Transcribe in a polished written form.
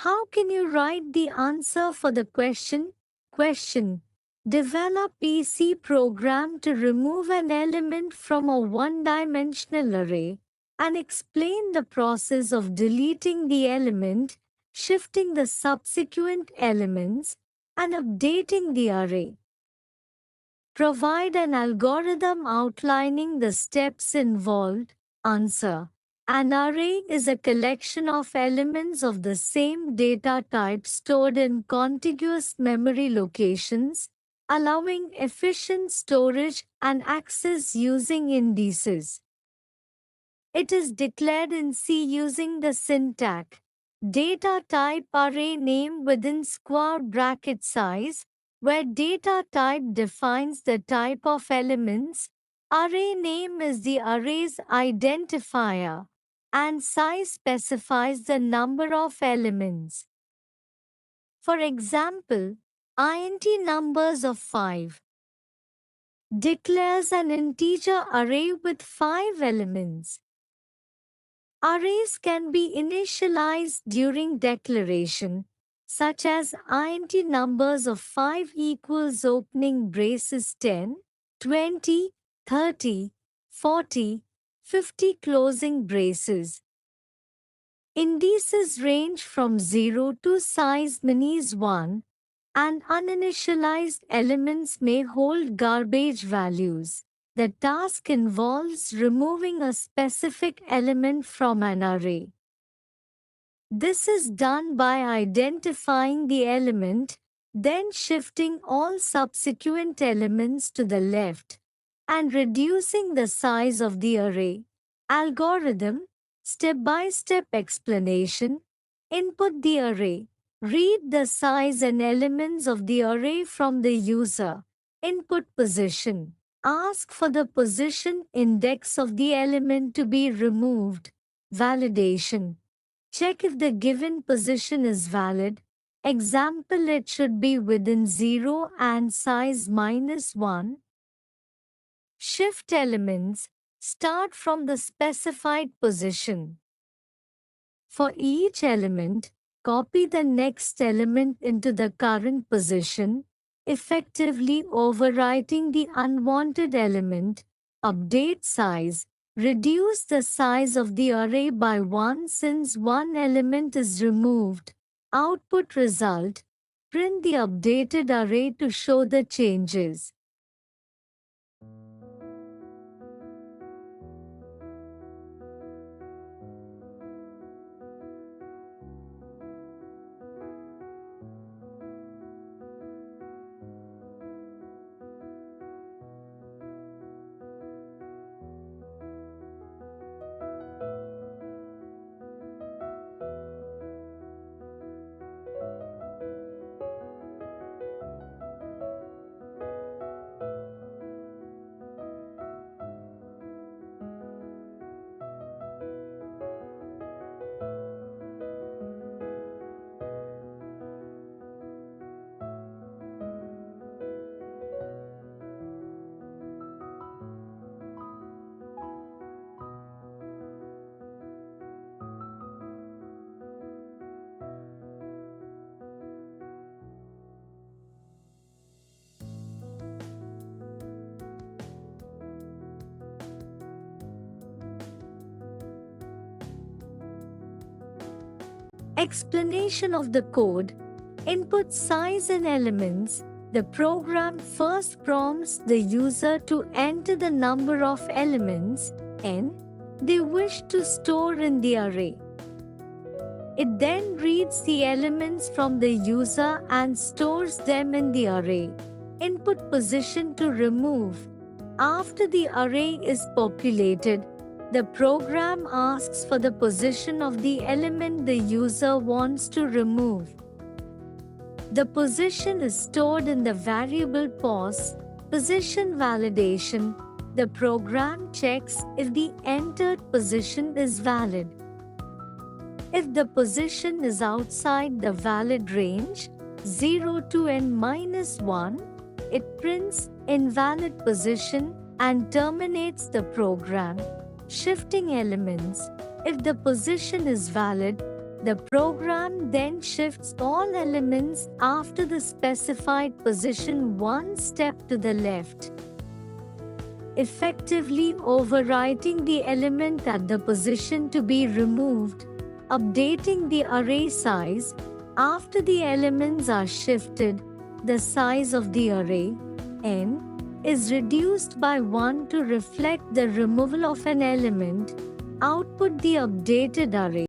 How can you write the answer for the question? Question. Develop PC program to remove an element from a one-dimensional array and explain the process of deleting the element, shifting the subsequent elements, and updating the array. Provide an algorithm outlining the steps involved. Answer. An array is a collection of elements of the same data type stored in contiguous memory locations, allowing efficient storage and access using indices. It is declared in C using the syntax data type array name within square bracket size, where data type defines the type of elements, array name is the array's identifier, and size specifies the number of elements. For example, int numbers of 5 declares an integer array with 5 elements. Arrays can be initialized during declaration, such as int numbers of 5 equals opening braces 10, 20, 30, 40, 50 closing braces. Indices range from 0 to size minis 1, and uninitialized elements may hold garbage values. The task involves removing a specific element from an array. This is done by identifying the element, then shifting all subsequent elements to the left, and reducing the size of the array. Algorithm, step-by-step explanation. Input the array. Read the size and elements of the array from the user. Input position. Ask for the position index of the element to be removed. Validation. Check if the given position is valid. Example, it should be within 0 and size -1. Shift elements. Start from the specified position. For each element, copy the next element into the current position, effectively overwriting the unwanted element. Update size. Reduce the size of the array by 1 since one element is removed. Output result. Print the updated array to show the changes. Explanation of the code. Input size and elements. The program first prompts the user to enter the number of elements, n, they wish to store in the array. It then reads the elements from the user and stores them in the array. Input position to remove. After the array is populated, the program asks for the position of the element the user wants to remove. The position is stored in the variable pos. Position validation. The program checks if the entered position is valid. If the position is outside the valid range, 0 to n-1, it prints invalid position and terminates the program. Shifting elements. If the position is valid, The program then shifts all elements after the specified position one step to the left, effectively overwriting the element at the position to be removed, updating the array size. After the elements are shifted, the size of the array, n, is reduced by 1 to reflect the removal of an element. Output the updated array.